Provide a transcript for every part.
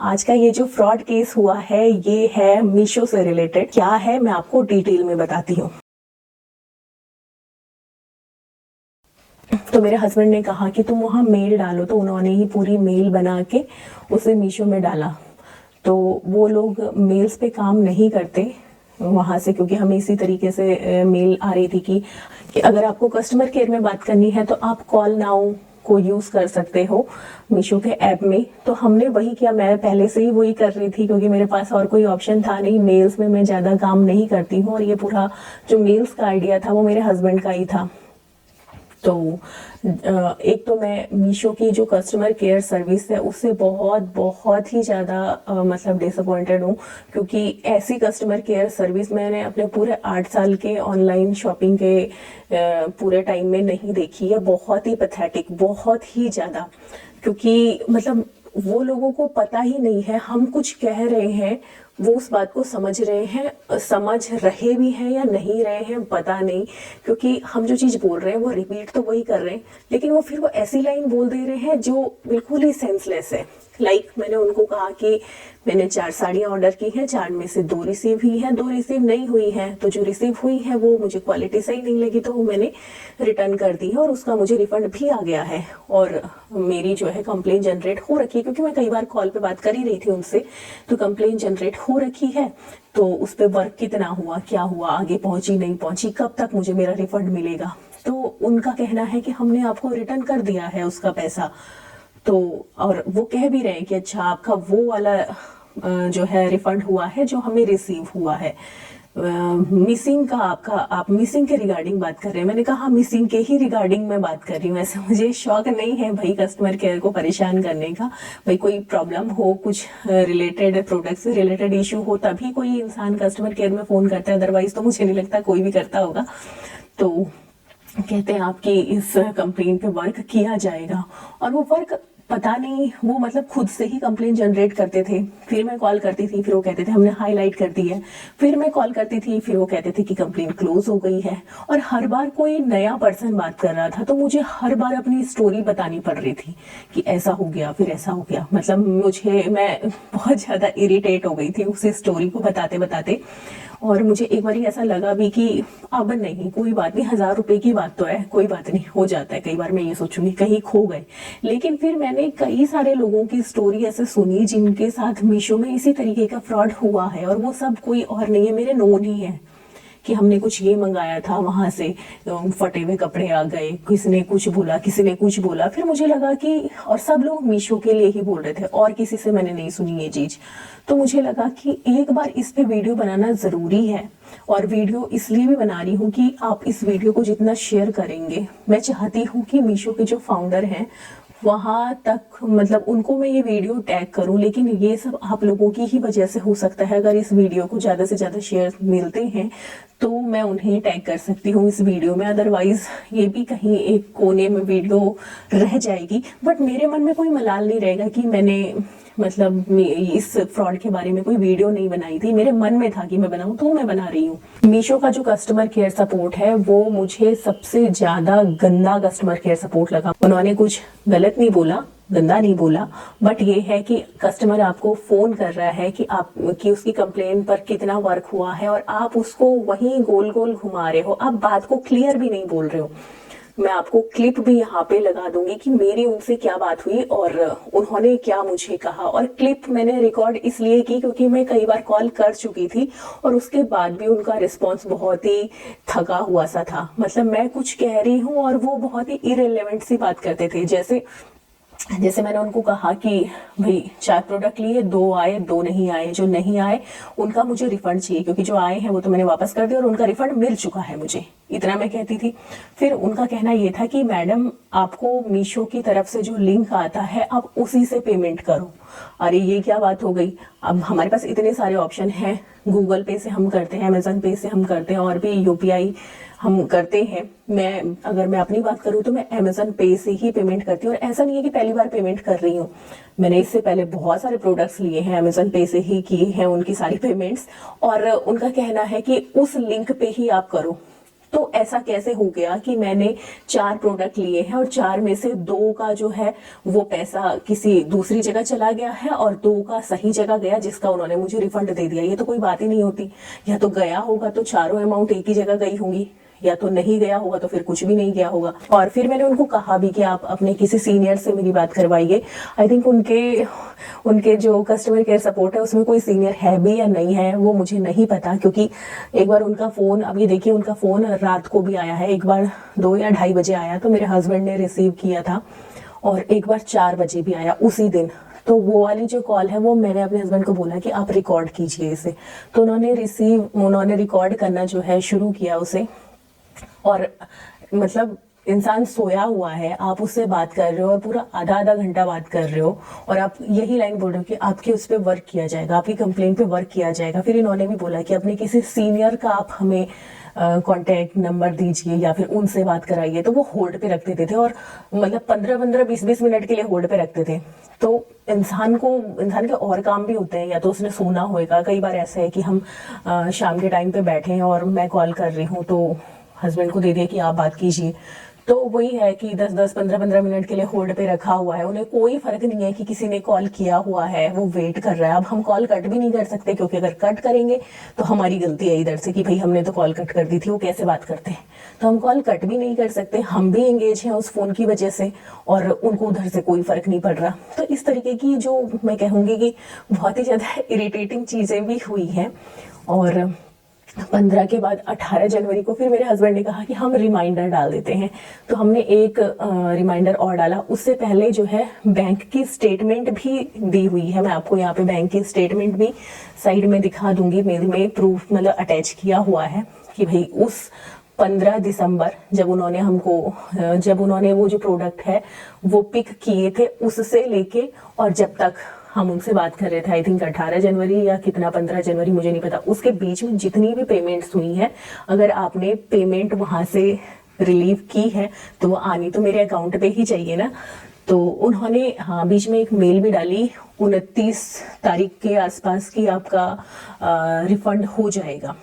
आज का ये जो फ्रॉड केस हुआ है ये है मीशो से रिलेटेड। क्या है मैं आपको डिटेल में बताती हूँ। तो मेरे हस्बैंड ने कहा कि तुम वहाँ मेल डालो, तो उन्होंने ही पूरी मेल बना के उसे मीशो में डाला। तो वो लोग मेल्स पे काम नहीं करते वहाँ से, क्योंकि हमें इसी तरीके से मेल आ रही थी कि अगर आपको कस्टमर केयर में बात करनी है तो आप कॉल नाउ को यूज़ कर सकते हो मीशो के ऐप में। तो हमने वही किया, मैं पहले से ही वही कर रही थी क्योंकि मेरे पास और कोई ऑप्शन था नहीं। मेल्स में मैं ज़्यादा काम नहीं करती हूँ और ये पूरा जो मेल्स का आइडिया था वो मेरे हस्बैंड का ही था। तो एक तो मैं मीशो की जो कस्टमर केयर सर्विस है उससे बहुत ही ज़्यादा मतलब डिसअपॉइंटेड हूँ, क्योंकि ऐसी कस्टमर केयर सर्विस मैंने अपने पूरे 8 साल के ऑनलाइन शॉपिंग के पूरे टाइम में नहीं देखी है। बहुत ही पैथेटिक, बहुत ही ज़्यादा, क्योंकि मतलब वो लोगों को पता ही नहीं है हम कुछ कह रहे हैं, वो उस बात को समझ रहे हैं, समझ रहे भी हैं या नहीं रहे हैं पता नहीं, क्योंकि हम जो चीज़ बोल रहे हैं वो रिपीट तो वही कर रहे हैं, लेकिन वो फिर वो ऐसी लाइन बोल दे रहे हैं जो बिल्कुल ही सेंसलेस है। मैंने उनको कहा कि मैंने 4 साड़ियाँ ऑर्डर की हैं, 4 में से 2 रिसीव हुई हैं, 2 रिसीव नहीं हुई हैं। तो जो रिसीव हुई है वो मुझे क्वालिटी सही नहीं लगी तो वो मैंने रिटर्न कर दी है और उसका मुझे रिफंड भी आ गया है। और मेरी जो है कंप्लेन जनरेट हो रखी है, क्योंकि मैं कई बार कॉल पे बात कर ही रही थी उनसे, तो कंप्लेन जनरेट हो रखी है। तो उस पर वर्क कितना हुआ, क्या हुआ, आगे पहुंची नहीं पहुंची, कब तक मुझे मेरा रिफंड मिलेगा। तो उनका कहना है कि हमने आपको रिटर्न कर दिया है उसका पैसा। तो और वो कह भी रहे हैं कि अच्छा आपका वो वाला जो है रिफंड हुआ है जो हमें रिसीव हुआ है। मिसिंग का आप मिसिंग के रिगार्डिंग बात कर रहे हैं। मैंने कहा मिसिंग के ही रिगार्डिंग मैं बात कर रही हूँ। ऐसे मुझे शौक नहीं है भाई कस्टमर केयर को परेशान करने का। भाई कोई प्रॉब्लम हो, कुछ रिलेटेड प्रोडक्ट से रिलेटेड इशू हो, तभी कोई इंसान कस्टमर केयर में फ़ोन करता है, अदरवाइज तो मुझे नहीं लगता कोई भी करता होगा। तो कहते हैं आपकी इस कंप्लेन पे वर्क किया जाएगा, और वो वर्क पता नहीं, वो मतलब खुद से ही कंप्लेन जनरेट करते थे। फिर मैं कॉल करती थी, फिर वो कहते थे हमने हाईलाइट कर दी है। फिर मैं कॉल करती थी, फिर वो कहते थे कि कंप्लेन क्लोज हो गई है। और हर बार कोई नया पर्सन बात कर रहा था, तो मुझे हर बार अपनी स्टोरी बतानी पड़ रही थी कि ऐसा हो गया, फिर ऐसा हो गया। मतलब मैं बहुत ज़्यादा इरिटेट हो गई थी उस स्टोरी को बताते बताते। और मुझे एक बार ऐसा लगा भी कि अब नहीं, कोई बात नहीं, 1000 रुपए की बात तो है, कोई बात नहीं, हो जाता है। कई बार मैं ये सोचूंगी कहीं खो गए, लेकिन फिर मैंने कई सारे लोगों की स्टोरी ऐसे सुनी जिनके साथ मीशो में इसी तरीके का फ्रॉड हुआ है, और वो सब कोई और नहीं है, मेरे नोन ही है। कि हमने कुछ ये मंगाया था, वहां से फटे हुए कपड़े आ गए, किसी ने कुछ बोला, किसी ने कुछ बोला। फिर मुझे लगा कि, और सब लोग मीशो के लिए ही बोल रहे थे और किसी से मैंने नहीं सुनी ये चीज। तो मुझे लगा कि एक बार इस पे वीडियो बनाना जरूरी है। और वीडियो इसलिए भी बना रही हूँ कि आप इस वीडियो को जितना शेयर करेंगे, मैं चाहती हूँ कि मीशो के जो फाउंडर हैं वहां तक, मतलब उनको मैं ये वीडियो टैग करूं। लेकिन ये सब आप लोगों की ही वजह से हो सकता है। अगर इस वीडियो को ज्यादा से ज्यादा शेयर मिलते हैं तो मैं उन्हें टैग कर सकती हूँ इस वीडियो में, अदरवाइज ये भी कहीं एक कोने में वीडियो रह जाएगी। बट मेरे मन में कोई मलाल नहीं रहेगा कि मैंने मतलब इस फ्रॉड के बारे में कोई वीडियो नहीं बनाई थी। मेरे मन में था कि मैं बनाऊं, तो मैं बना रही हूँ। मीशो का जो कस्टमर केयर सपोर्ट है वो मुझे सबसे ज्यादा गंदा कस्टमर केयर सपोर्ट लगा। उन्होंने कुछ गलत नहीं बोला, गंदा नहीं बोला, बट ये है कि कस्टमर आपको फोन कर रहा है कि उसकी कंप्लेन पर कितना वर्क हुआ है, और आप उसको वहीं गोल गोल घुमा रहे हो, आप बात को क्लियर भी नहीं बोल रहे हो। मैं आपको क्लिप भी यहाँ पे लगा दूंगी कि मेरी उनसे क्या बात हुई और उन्होंने क्या मुझे कहा। और क्लिप मैंने रिकॉर्ड इसलिए की क्योंकि मैं कई बार कॉल कर चुकी थी और उसके बाद भी उनका रिस्पांस बहुत ही थका हुआ सा था। मतलब मैं कुछ कह रही हूँ और वो बहुत ही इरेलेवेंट सी बात करते थे। जैसे मैंने उनको कहा कि भाई 4 प्रोडक्ट लिए, 2 आए, 2 नहीं आए। जो नहीं आए उनका मुझे रिफंड चाहिए, क्योंकि जो आए हैं वो तो मैंने वापस कर दिया और उनका रिफंड मिल चुका है मुझे, इतना मैं कहती थी। फिर उनका कहना ये था कि मैडम आपको मीशो की तरफ से जो लिंक आता है आप उसी से पेमेंट करो। अरे ये क्या बात हो गई। अब हमारे पास इतने सारे ऑप्शन हैं, गूगल पे से हम करते हैं, अमेजन पे से हम करते हैं, और भी यूपीआई हम करते हैं। अगर मैं अपनी बात करूँ तो मैं अमेजन पे से ही पेमेंट करती हूँ, और ऐसा नहीं है कि पहली बार पेमेंट कर रही हूँ। मैंने इससे पहले बहुत सारे प्रोडक्ट्स लिए हैं, अमेजन पे से ही किए हैं उनकी सारी पेमेंट्स। और उनका कहना है कि उस लिंक पे ही आप करो। तो ऐसा कैसे हो गया कि मैंने 4 प्रोडक्ट लिए हैं और 4 में से 2 का जो है वो पैसा किसी दूसरी जगह चला गया है और 2 का सही जगह गया जिसका उन्होंने मुझे रिफंड दे दिया। ये तो कोई बात ही नहीं होती। या तो गया होगा तो चारों अमाउंट एक ही जगह गई होंगी, या तो नहीं गया होगा तो फिर कुछ भी नहीं गया होगा। और फिर मैंने उनको कहा भी कि आप अपने किसी सीनियर से मेरी बात करवाइए। आई थिंक उनके जो कस्टमर केयर सपोर्ट है उसमें कोई सीनियर है भी या नहीं है वो मुझे नहीं पता, क्योंकि एक बार उनका फ़ोन, अब ये देखिए उनका फ़ोन रात को भी आया है। एक बार 2 या 2:30 बजे आया तो मेरे हस्बैंड ने रिसीव किया था, और एक बार 4 बजे भी आया उसी दिन। तो वो वाली जो कॉल है वो मैंने अपने हस्बैंड को बोला कि आप रिकॉर्ड कीजिए इसे। तो उन्होंने रिकॉर्ड करना जो है शुरू किया उसे। और मतलब इंसान सोया हुआ है, आप उससे बात कर रहे हो और पूरा आधा घंटा बात कर रहे हो और आप यही लाइन बोल रहे हो कि आपके उस पर वर्क किया जाएगा, आपकी कंप्लेंट पे वर्क किया जाएगा। फिर इन्होंने भी बोला कि अपने किसी सीनियर का आप हमें कांटेक्ट नंबर दीजिए या फिर उनसे बात कराइए। तो वो होल्ड पे रख देते थे और मतलब 15-15, 20-20 मिनट के लिए होल्ड पे रखते थे। तो इंसान के और काम भी होते हैं, या तो उसने सोना होएगा। कई बार ऐसा है कि हम शाम के टाइम पे बैठे हैं और मैं कॉल कर रही हूँ तो हस्बैंड को दे दिया कि आप बात कीजिए। तो वही है कि 10-10, 15-15 मिनट के लिए होल्ड पे रखा हुआ है। उन्हें कोई फर्क नहीं है कि किसी ने कॉल किया हुआ है, वो वेट कर रहा है। अब हम कॉल कट भी नहीं कर सकते, क्योंकि अगर कट करेंगे तो हमारी गलती है इधर से कि भाई हमने तो कॉल कट कर दी थी, वो कैसे बात करते हैं। तो हम कॉल कट भी नहीं कर सकते, हम भी एंगेज हैं उस फोन की वजह से और उनको उधर से कोई फर्क नहीं पड़ रहा। तो इस तरीके की जो मैं कहूँगी कि बहुत ही ज़्यादा इरिटेटिंग चीज़ें भी हुई हैं। और 15 के बाद 18 जनवरी को फिर मेरे हस्बैंड ने कहा कि हम रिमाइंडर डाल देते हैं। तो हमने एक रिमाइंडर और डाला। उससे पहले जो है बैंक की स्टेटमेंट भी दी हुई है। मैं आपको यहाँ पे बैंक की स्टेटमेंट भी साइड में दिखा दूंगी। मेल में प्रूफ मतलब अटैच किया हुआ है कि भाई उस 15 दिसंबर जब उन्होंने वो जो प्रोडक्ट है वो पिक किए थे, उससे लेके और जब तक हम उनसे बात कर रहे थे, आई थिंक 18 जनवरी या कितना 15 जनवरी मुझे नहीं पता, उसके बीच में जितनी भी पेमेंट्स हुई है, अगर आपने पेमेंट वहां से रिलीव की है तो वो आनी तो मेरे अकाउंट पे ही चाहिए ना। तो उन्होंने बीच में एक मेल भी डाली 29 तारीख के आसपास की आपका रिफंड हो जाएगा।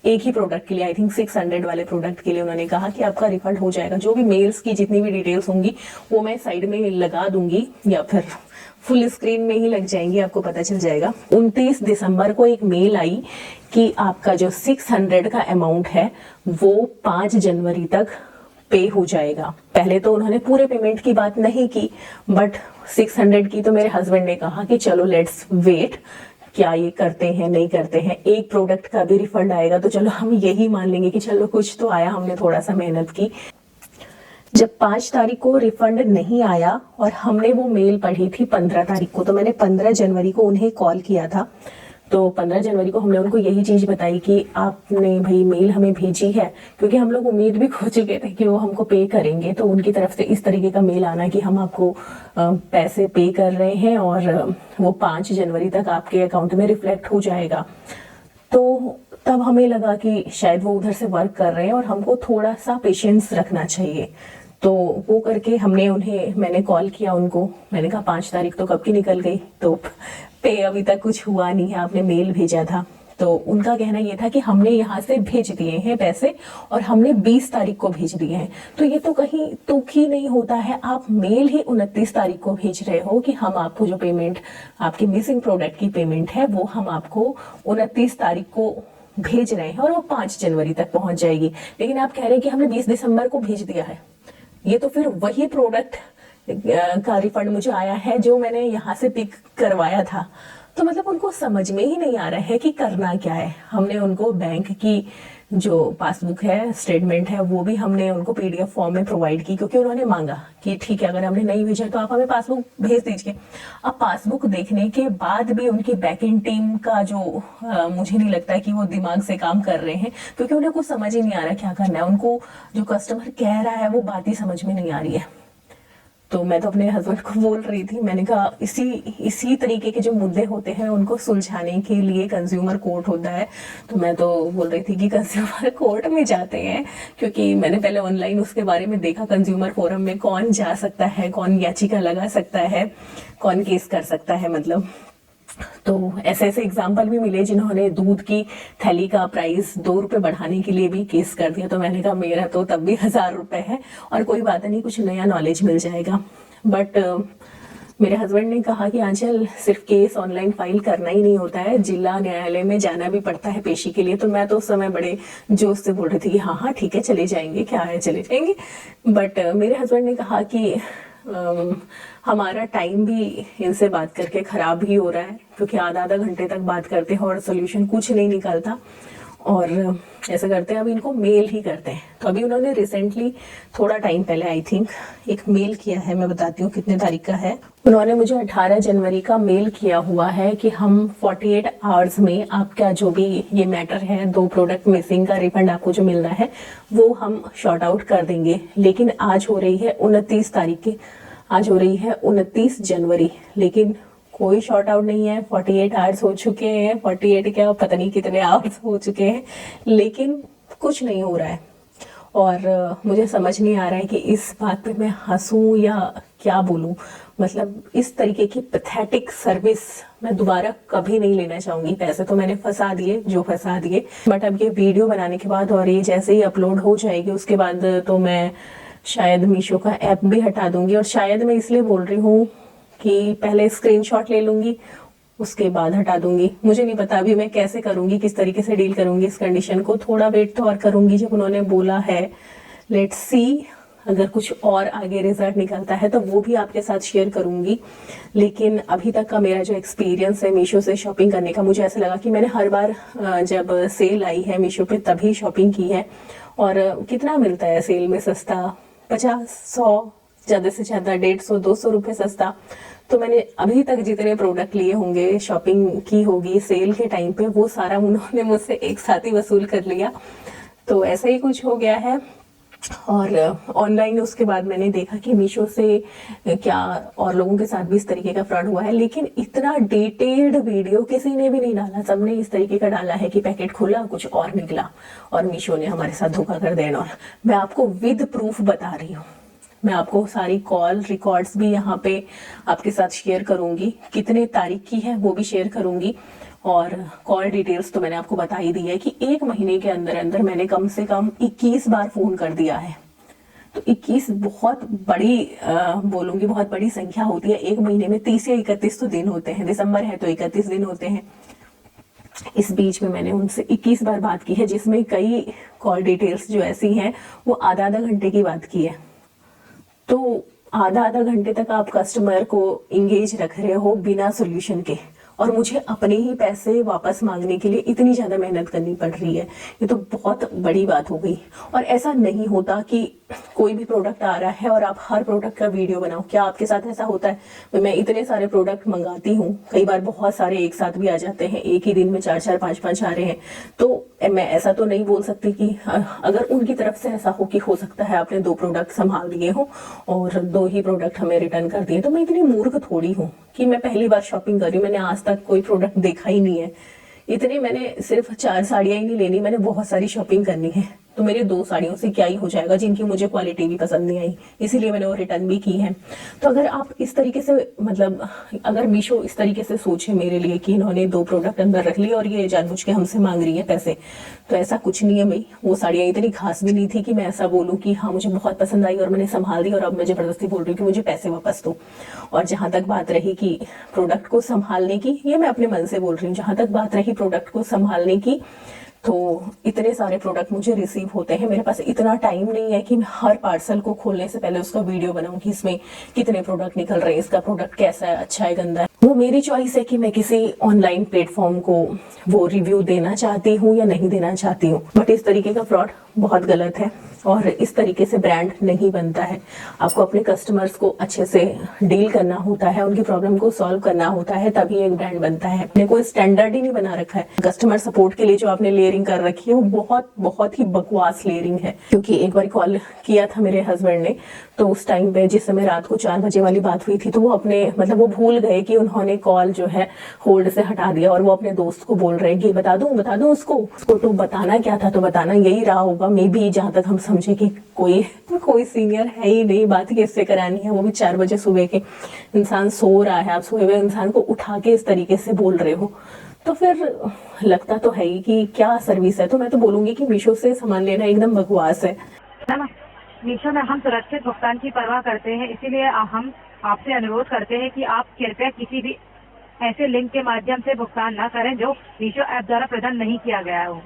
एक ही प्रोडक्ट के लिए, आई थिंक 600 वाले प्रोडक्ट के लिए उन्होंने कहा कि आपका रिफंड हो जाएगा। जो भी मेल्स की जितनी भी डिटेल्स होंगी वो मैं साइड में लगा दूंगी या फिर फुल स्क्रीन में ही लग जाएंगी, आपको पता चल जाएगा। 29 दिसंबर को एक मेल आई कि आपका जो 600 का अमाउंट है वो 5 जनवरी तक पे हो जाएगा। पहले तो उन्होंने पूरे पेमेंट की बात नहीं की, बट 600 की तो मेरे हस्बैंड ने कहा कि चलो लेट्स वेट, क्या ये करते हैं नहीं करते हैं, एक प्रोडक्ट का भी रिफंड आएगा तो चलो हम यही मान लेंगे कि चलो कुछ तो आया, हमने थोड़ा सा मेहनत की। जब 5 तारीख को रिफंड नहीं आया और हमने वो मेल पढ़ी थी 15 तारीख को, तो मैंने 15 जनवरी को उन्हें कॉल किया था। तो 15 जनवरी को हमने उनको यही चीज बताई कि आपने भाई मेल हमें भेजी है, क्योंकि हम लोग उम्मीद भी खो चुके थे कि वो हमको पे करेंगे। तो उनकी तरफ से इस तरीके का मेल आना कि हम आपको पैसे पे कर रहे हैं और वो 5 जनवरी तक आपके अकाउंट में रिफ्लेक्ट हो जाएगा। तो तब हमें लगा कि शायद वो उधर से वर्क कर रहे हैं और हमको थोड़ा सा पेशेंस रखना चाहिए। तो वो करके मैंने कॉल किया उनको, मैंने कहा 5 तारीख तो कब की निकल गई, तो पे अभी तक कुछ हुआ नहीं है, आपने मेल भेजा था। तो उनका कहना ये था कि हमने यहाँ से भेज दिए हैं पैसे और हमने 20 तारीख को भेज दिए हैं। तो ये तो कहीं तुक ही नहीं होता है, आप मेल ही 29 तारीख को भेज रहे हो कि हम आपको जो पेमेंट, आपकी मिसिंग प्रोडक्ट की पेमेंट है वो हम आपको 29 तारीख को भेज रहे हैं और वो 5 जनवरी तक पहुंच जाएगी। लेकिन आप कह रहे हैं कि हमने 20 दिसंबर को भेज दिया है। ये तो फिर वही प्रोडक्ट का रिफंड मुझे आया है जो मैंने यहाँ से पिक करवाया था। तो मतलब उनको समझ में ही नहीं आ रहा है कि करना क्या है। हमने उनको बैंक की जो पासबुक है, स्टेटमेंट है, वो भी हमने उनको PDF फॉर्म में प्रोवाइड की, क्योंकि उन्होंने मांगा कि ठीक है अगर हमने नहीं भेजा तो आप हमें पासबुक भेज दीजिए। अब पासबुक देखने के बाद भी उनकी बैकएंड टीम का जो मुझे नहीं लगता कि वो दिमाग से काम कर रहे हैं, क्योंकि उन्हें कुछ समझ ही नहीं आ रहा क्या करना है। उनको जो कस्टमर कह रहा है वो बात ही समझ में नहीं आ रही है। तो मैं तो अपने हस्बैंड को बोल रही थी, मैंने कहा इसी तरीके के जो मुद्दे होते हैं उनको सुलझाने के लिए कंज्यूमर कोर्ट होता है। तो मैं तो बोल रही थी कि कंज्यूमर कोर्ट में जाते हैं, क्योंकि मैंने पहले ऑनलाइन उसके बारे में देखा कंज्यूमर फोरम में कौन जा सकता है, कौन याचिका लगा सकता है, कौन केस कर सकता है मतलब। तो ऐसे ऐसे एग्जाम्पल भी मिले जिन्होंने दूध की थैली का प्राइस 2 रुपए बढ़ाने के लिए भी केस कर दिया। तो मैंने कहा मेरा तो तब भी 1000 रुपए है और कोई बात नहीं, कुछ नया नॉलेज मिल जाएगा। बट मेरे हस्बैंड ने कहा कि आंचल सिर्फ केस ऑनलाइन फाइल करना ही नहीं होता है, जिला न्यायालय में जाना भी पड़ता है पेशी के लिए। तो मैं तो उस समय बड़े जोश से बोल रही थी कि हाँ हाँ ठीक है चले जाएंगे, क्या है चले जाएंगे। बट मेरे हस्बैंड ने कहा कि हमारा टाइम भी इनसे बात करके खराब ही हो रहा है, क्योंकि आधा आधा घंटे तक बात करते हैं और सोल्यूशन कुछ नहीं निकलता। और ऐसा करते हैं अब इनको मेल ही करते हैं। तो अभी उन्होंने रिसेंटली थोड़ा टाइम पहले आई थिंक एक मेल किया है, मैं बताती हूँ कितने तारीख का है। उन्होंने मुझे 18 जनवरी का मेल किया हुआ है कि हम 48 आवर्स में आपका जो भी ये मैटर है, 2 प्रोडक्ट मिसिंग का रिफंड आपको जो मिल रहा है वो हम शॉर्ट आउट कर देंगे। लेकिन आज हो रही है 29 तारीख की, आज हो रही है 29 जनवरी, लेकिन कोई शॉर्ट आउट नहीं है। 48 आवर्स हो चुके हैं, 48 क्या पता नहीं कितने आवर्स हो चुके हैं, लेकिन कुछ नहीं हो रहा है। और मुझे समझ नहीं आ रहा है कि इस बात पे मैं हंसूं या क्या बोलूं। मतलब इस तरीके की पैथेटिक सर्विस मैं दोबारा कभी नहीं लेना चाहूंगी। पैसे तो मैंने फंसा दिए जो फंसा दिए, बट अब ये वीडियो बनाने के बाद और ये जैसे ही अपलोड हो जाएगी उसके बाद तो मैं शायद मीशो का ऐप भी हटा दूंगी। और शायद मैं इसलिए बोल रही हूँ कि पहले स्क्रीनशॉट ले लूंगी उसके बाद हटा दूंगी। मुझे नहीं पता अभी मैं कैसे करूंगी, किस तरीके से डील करूंगी इस कंडीशन को। थोड़ा वेट तो और करूंगी, जब उन्होंने बोला है लेट्स सी, अगर कुछ और आगे रिजल्ट निकलता है तो वो भी आपके साथ शेयर करूंगी। लेकिन अभी तक का मेरा जो एक्सपीरियंस है मीशो से शॉपिंग करने का, मुझे ऐसा लगा कि मैंने हर बार जब सेल आई है मीशो पे तभी शॉपिंग की है। और कितना मिलता है सेल में सस्ता, 50, 100, ज़्यादा से ज़्यादा 150, 200 रुपये सस्ता। तो मैंने अभी तक जितने प्रोडक्ट लिए होंगे, शॉपिंग की होगी सेल के टाइम पे, वो सारा उन्होंने मुझसे एक साथ ही वसूल कर लिया। तो ऐसा ही कुछ हो गया है। और ऑनलाइन उसके बाद मैंने देखा कि मीशो से क्या और लोगों के साथ भी इस तरीके का फ्रॉड हुआ है, लेकिन इतना डिटेल्ड वीडियो किसी ने भी नहीं डाला। सबने इस तरीके का डाला है कि पैकेट खुला कुछ और निकला और मीशो ने हमारे साथ धोखा कर दिया। और मैं आपको विद प्रूफ बता रही हूँ, मैं आपको सारी कॉल रिकॉर्ड्स भी यहाँ पे आपके साथ शेयर करूंगी, कितने तारीख की है वो भी शेयर करूंगी। और कॉल डिटेल्स तो मैंने आपको बता ही दी है कि 1 महीने के अंदर अंदर मैंने कम से कम 21 बार फोन कर दिया है। तो 21 बहुत बड़ी बोलूंगी, बहुत बड़ी संख्या होती है। 1 महीने में 30 या 31 तो दिन होते हैं, दिसंबर है तो 31 दिन होते हैं। इस बीच में मैंने उनसे 21 बार बात की है, जिसमें कई कॉल डिटेल्स जो ऐसी हैं वो आधा आधा घंटे की बात की है। तो आधा आधा घंटे तक आप कस्टमर को इंगेज रख रहे हो बिना सोल्यूशन के, और मुझे अपने ही पैसे वापस मांगने के लिए इतनी ज्यादा मेहनत करनी पड़ रही है। ये तो बहुत बड़ी बात हो गई। और ऐसा नहीं होता कि कोई भी प्रोडक्ट आ रहा है और आप हर प्रोडक्ट का वीडियो बनाओ। क्या आपके साथ ऐसा होता है? मैं इतने सारे प्रोडक्ट मंगाती हूँ, कई बार बहुत सारे एक साथ भी आ जाते हैं, एक ही दिन में 4-4, 5-5 आ रहे हैं। तो मैं ऐसा तो नहीं बोल सकती कि अगर उनकी तरफ से ऐसा हो कि हो सकता है आपने 2 प्रोडक्ट संभाल दिए हो और 2 ही प्रोडक्ट हमें रिटर्न कर दिए, तो मैं इतनी मूर्ख थोड़ी हूँ कि मैं पहली बार शॉपिंग कर रही हूँ, मैंने आज तक कोई प्रोडक्ट देखा ही नहीं है। इतने मैंने सिर्फ 4 साड़ियां ही नहीं लेनी, मैंने बहुत सारी शॉपिंग करनी है। तो मेरे 2 साड़ियों से क्या ही हो जाएगा, जिनकी मुझे क्वालिटी भी पसंद नहीं आई, इसीलिए मैंने वो रिटर्न भी की है। तो अगर आप इस तरीके से मतलब अगर मीशो इस तरीके से सोचे मेरे लिए कि इन्होंने 2 प्रोडक्ट अंदर रख लिए और ये जानबूझ के हमसे मांग रही है पैसे, तो ऐसा कुछ नहीं है भाई। वो साड़ियाँ इतनी खास भी नहीं थी कि मैं ऐसा बोलूँ कि हाँ मुझे बहुत पसंद आई और मैंने संभाल दी और अब मैं जबरदस्ती बोल रही हूँ कि मुझे पैसे वापस दो। और जहां तक बात रही कि प्रोडक्ट को संभालने की, ये मैं अपने मन से बोल रही हूँ, जहां तक बात रही प्रोडक्ट को संभालने की, तो इतने सारे प्रोडक्ट मुझे रिसीव होते हैं, मेरे पास इतना टाइम नहीं है कि मैं हर पार्सल को खोलने से पहले उसका वीडियो बनाऊं कि इसमें कितने प्रोडक्ट निकल रहे हैं, इसका प्रोडक्ट कैसा है, अच्छा है, गंदा है। वो मेरी चॉइस है कि मैं किसी ऑनलाइन प्लेटफॉर्म को वो रिव्यू देना चाहती हूँ या नहीं देना चाहती हूँ। बट इस तरीके का फ्रॉड बहुत गलत है और इस तरीके से ब्रांड नहीं बनता है। आपको अपने कस्टमर्स को अच्छे से डील करना होता है, उनकी प्रॉब्लम को सॉल्व करना होता है, तभी एक ब्रांड बनता है। आपने कोई स्टैंडर्ड ही नहीं बना रखा है। कस्टमर सपोर्ट के लिए जो आपने लेयरिंग कर रखी है वो बहुत बहुत ही बकवास लेयरिंग है। क्योंकि एक बार कॉल किया था मेरे हस्बैंड ने, तो उस टाइम पे जिस समय रात को 4 बजे वाली बात हुई थी, तो वो अपने मतलब वो भूल गए कि उन्होंने कॉल जो है होल्ड से हटा दिया और वो अपने दोस्त को बोल रहे हैं कि बता दूं उसको तो बताना क्या था, तो बताना यही रहा होगा होगा, मे बी जहाँ तक हम समझे कि कोई सीनियर है ही नहीं, बात किससे करानी है, वो भी 4 बजे सुबह के, इंसान सो रहा है, आप सोए हुए इंसान को उठा के इस तरीके से बोल रहे हो, तो फिर लगता तो है ही कि क्या सर्विस है। तो मैं तो बोलूँगी कि मीशो से सामान लेना एकदम बकवास है ना। मीशो में हम सुरक्षित भुगतान की परवाह करते हैं, इसीलिए हम आपसे अनुरोध करते हैं कि आप कृपया किसी भी ऐसे लिंक के माध्यम से भुगतान न करें जो मीशो ऐप द्वारा प्रदान नहीं किया गया हो।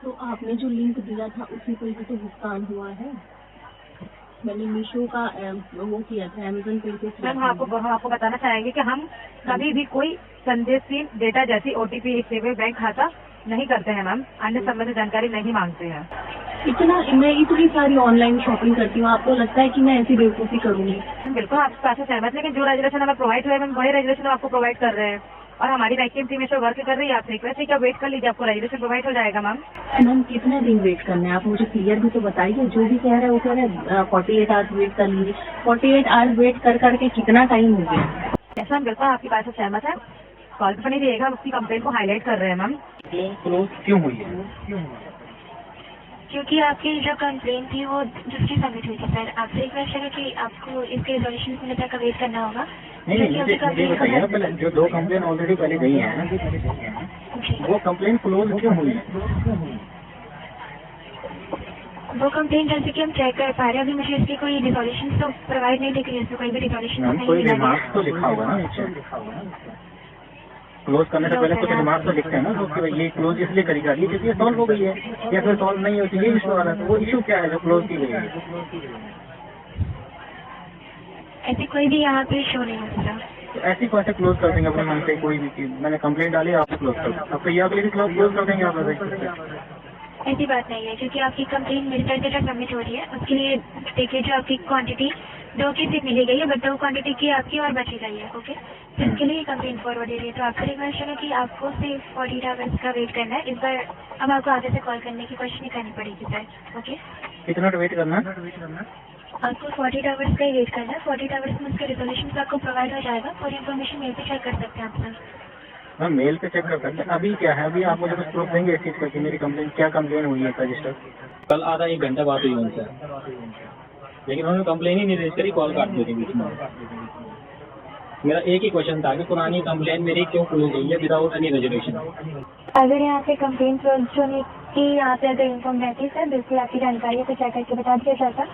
तो आपने जो लिंक दिया था उसी पर भी तो भुगतान हुआ है। मैंने मीशो का वो किया था, अमेज़न पे से। मैम हम आपको बताना चाहेंगे कि हम कभी भी कोई संदेशहीन डेटा जैसी OTP सेवा बैंक खाता नहीं करते हैं मैम, अन्य संबंधित जानकारी नहीं मांगते हैं। मैं इतनी सारी ऑनलाइन शॉपिंग करती हूँ, आपको लगता है कि मैं ऐसी बेवकूफ़ी करूँगी? बिल्कुल आपके पास सहमत, लेकिन जो रेजोल्यूशन हमें प्रोवाइड हुआ है मैम वही रेजोल्यूशन आपको प्रोवाइड कर रहे हैं, और हमारी वैक्यूम टीम इस पर वर्क कर रही है। आप रिक्वेस्ट है कि आप वेट कर लीजिए, आपको रेजोल्यूशन प्रोवाइड हो जाएगा मैम। मैम कितना दिन वेट करना है, आप मुझे क्लियर भी तो बताइए। जो भी कह रहे हैं वो कह रहे हैं 48 आवर्स वेट कर लीजिए। 48 आवर्स वेट कर करके कितना टाइम हो गया? ऐसा हम बिल्कुल आपकी बात से सहमत है, कॉल पर नहीं दिएगा, उसकी कंप्लेंट को हाईलाइट कर रहे हैं मैम। क्लोज क्यों हुई है? क्योंकि आपकी जो कंप्लेन थी वो दूसरी सबमिट हुई थी सर। आपसे रिक्वेस्ट है कि आपको इसके रिजोल्यूशन मिलने तक वेट करना होगा। नहीं, मुझे बताइए ना, पहले जो 2 कंप्लेन ऑलरेडी पहले गई हैं वो कंप्लेन क्लोज क्यों हुई है? वो कंप्लेन जैसे कि हम चेक कर पा रहे हैं, अभी मुझे इसकी कोई रिजोल्यूशन तो प्रोवाइड नहीं दिख रही है, इसमें कोई भी रिजोल्यूशन नहीं कोई मिला है। रिमार्क तो लिखा होगा ना, क्लोज करने से पहले कुछ रिमार्क तो लिखते हैं ना, तो ये क्लोज इसलिए करी जा रही है क्योंकि ये सॉल्व हो गई है, या फिर सॉल्व नहीं होती ये इशू आ रहा है। तो वो इशू क्या है जो क्लोज की गई है? ऐसे कोई भी यहाँ पे शो नहीं होता। तो ऐसी कैसे क्लोज कर देंगे अपने मन से कोई भी चीज? मैंने कंप्लेंट डाली, आप क्लोज कर दो, अब तो ये अगले भी क्लोज कर देंगे आप ऐसे? ऐसी बात नहीं है, क्योंकि आपकी कंप्लेन मेरे तरफ से सबमिट हो रही है। उसके लिए देखिए, जो आपकी क्वांटिटी 2 की सिर्फ मिली गई है, बट 2 क्वांटिटी की आपकी और बची गई है। ओके, तो इसके लिए कंप्लेन फॉरवर्ड हो रही है। तो आपसे रिक्वेस्ट है कि आपको सिर्फ 48 आवर्स का वेट करना है। इस बार अब आपको आगे से कॉल करने की कोशिश नहीं करनी पड़ेगी सर। ओके, कितना वेट करना है? आपको 48 आवर्स का ही वेट करना है। 48 आवर्स में उसका रिजोल्यूशन आपको प्रोवाइड हो जाएगा। पूरी इन्फॉर्मेशन मेल पे चेक कर सकते हैं आप सर। मैं मेल पे चेक कर सकते हैं। अभी क्या है, अभी आप मुझे कुछ प्रूफ देंगे इस चीज़ का कि मेरी कंप्लेन क्या कंप्लेन हुई है रजिस्टर? कल आधा 1 घंटा बात हुई उनसे, लेकिन उन्होंने कंप्लेन ही नहीं रजिस्टर करी, कॉल काट दी थी बीच में। मेरा एक ही क्वेश्चन था कि पुरानी कंप्लेन मेरी क्यों क्लोज हुई है विदाउट एनी रेजोल्यूशन? अगर यहाँ पे कंप्लेन क्लोज होने की यहाँ पे अगर इन्फॉर्म रहती है सर, बिल्कुल आपकी जानकारी को चेक करके बता दिया जाता।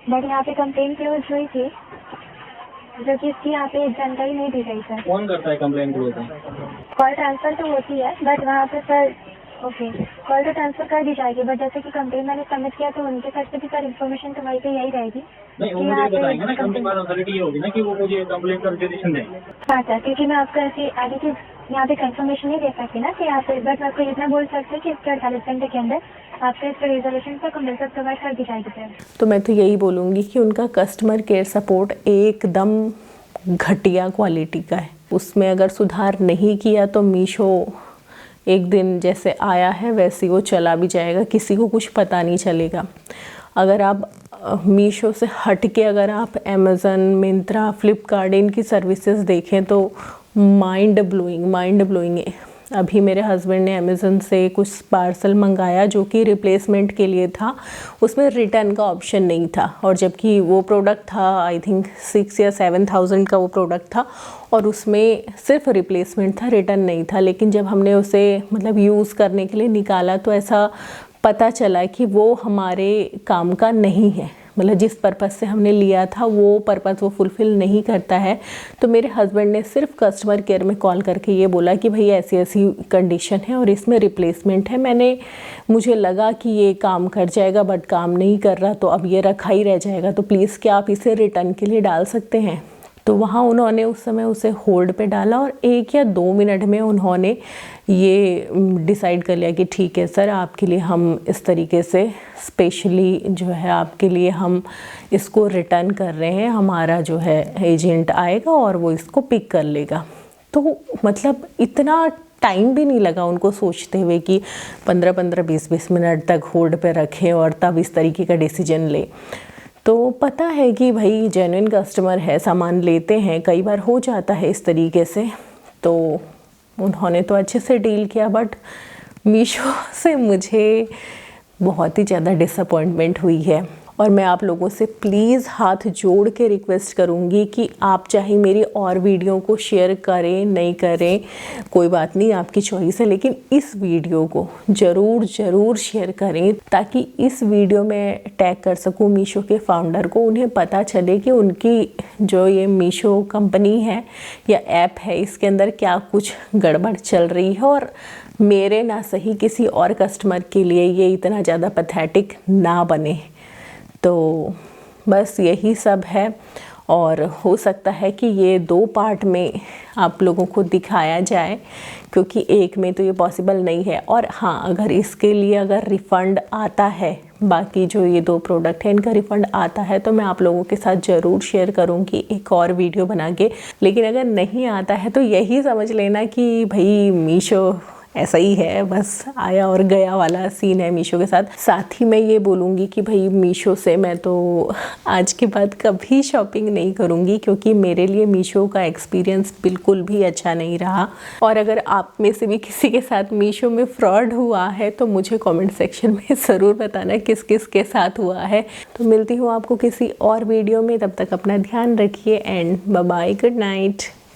बट यहाँ पे कंप्लेन क्लोज हुई थी, जो कि इसकी यहाँ पे जानकारी नहीं दी गई सर। कौन करता है कंप्लेन क्लोज? कॉल ट्रांसफर तो होती है, बट वहाँ पे सर ओके कॉल तो ट्रांसफर कर दी जाएगी, बट जैसे कि कंप्लेन मैंने सबमिट किया तो उनके साथ से भी सर इन्फॉर्मेशन तो वहीं पे यही रहेगी। नहीं, वो मुझे बताएंगे ना, कंपनी वाला अथॉरिटी ये होगी ना कि वो मुझे कंप्लेन का रेजोल्यूशन दें। हाँ सर, क्योंकि मैं आपको ऐसी आगे की यहाँ पे कंफर्मेशन नहीं दे सकती ना कि यहाँ पे, बट मैं आपको इतना बोल सकती हूँ कि इसके 48 घंटे के अंदर आपके इसका रिजोल्यूशन तक मिल सकता प्रोवाइड कर दी जाएगी सर। तो मैं तो यही बोलूँगी कि उनका कस्टमर केयर सपोर्ट एकदम घटिया क्वालिटी का है। उसमें अगर सुधार नहीं किया तो मीशो एक दिन जैसे आया है वैसे वो चला भी जाएगा, किसी को कुछ पता नहीं चलेगा। अगर आप मीशो से हट के अगर आप अमेज़न, मिंत्रा, फ्लिपकार्ट इनकी सर्विसेज देखें तो माइंड ब्लोइंग है। अभी मेरे हस्बैंड ने अमेज़न से कुछ पार्सल मंगाया जो कि रिप्लेसमेंट के लिए था, उसमें रिटर्न का ऑप्शन नहीं था, और जबकि वो प्रोडक्ट था आई थिंक 6 या 7,000 का वो प्रोडक्ट था, और उसमें सिर्फ रिप्लेसमेंट था, रिटर्न नहीं था। लेकिन जब हमने उसे मतलब यूज़ करने के लिए निकाला तो ऐसा पता चला कि वो हमारे काम का नहीं है, मतलब जिस पर्पज़ से हमने लिया था वो पर्पज़ वो फुलफ़िल नहीं करता है। तो मेरे हस्बैंड ने सिर्फ कस्टमर केयर में कॉल करके ये बोला कि भाई ऐसी ऐसी कंडीशन है और इसमें रिप्लेसमेंट है। मुझे लगा कि ये काम कर जाएगा, बट काम नहीं कर रहा, तो अब ये रखा ही रह जाएगा, तो प्लीज़ क्या आप इसे रिटर्न के लिए डाल सकते हैं? तो वहाँ उन्होंने उस समय उसे होल्ड पे डाला और 1 या 2 मिनट में उन्होंने ये डिसाइड कर लिया कि ठीक है सर, आपके लिए हम इस तरीके से स्पेशली जो है आपके लिए हम इसको रिटर्न कर रहे हैं, हमारा जो है एजेंट आएगा और वो इसको पिक कर लेगा। तो मतलब इतना टाइम भी नहीं लगा उनको सोचते हुए कि 15-15, 20-20 मिनट तक होल्ड पे रखें और तब इस तरीके का डिसीजन ले। तो पता है कि भाई जेन्युइन कस्टमर है, सामान लेते हैं, कई बार हो जाता है इस तरीके से। तो उन्होंने तो अच्छे से डील किया, बट मीशो से मुझे बहुत ही ज़्यादा डिसअपॉइंटमेंट हुई है और मैं आप लोगों से प्लीज़ हाथ जोड़ के रिक्वेस्ट करूँगी कि आप चाहे मेरी और वीडियो को शेयर करें नहीं करें, कोई बात नहीं, आपकी चॉइस है, लेकिन इस वीडियो को ज़रूर शेयर करें ताकि इस वीडियो में टैग कर सकूँ मीशो के फाउंडर को, उन्हें पता चले कि उनकी जो ये मीशो कंपनी है या ऐप है इसके अंदर क्या कुछ गड़बड़ चल रही है और मेरे ना सही किसी और कस्टमर के लिए ये इतना ज़्यादा पैथेटिक ना बने। तो बस यही सब है और हो सकता है कि ये 2 पार्ट में आप लोगों को दिखाया जाए क्योंकि एक में तो ये पॉसिबल नहीं है। और हाँ, अगर इसके लिए अगर रिफ़ंड आता है, बाकी जो ये 2 प्रोडक्ट हैं इनका रिफ़ंड आता है तो मैं आप लोगों के साथ ज़रूर शेयर करूँगी एक और वीडियो बना के। लेकिन अगर नहीं आता है तो यही समझ लेना कि भाई मीशो ऐसा ही है, बस आया और गया वाला सीन है मीशो के साथ। साथ ही मैं ये बोलूँगी कि भाई मीशो से मैं तो आज के बाद कभी शॉपिंग नहीं करूँगी क्योंकि मेरे लिए मीशो का एक्सपीरियंस बिल्कुल भी अच्छा नहीं रहा। और अगर आप में से भी किसी के साथ मीशो में फ्रॉड हुआ है तो मुझे कमेंट सेक्शन में ज़रूर बताना किस किस के साथ हुआ है। तो मिलती हूँ आपको किसी और वीडियो में, तब तक अपना ध्यान रखिए and bye bye, good night.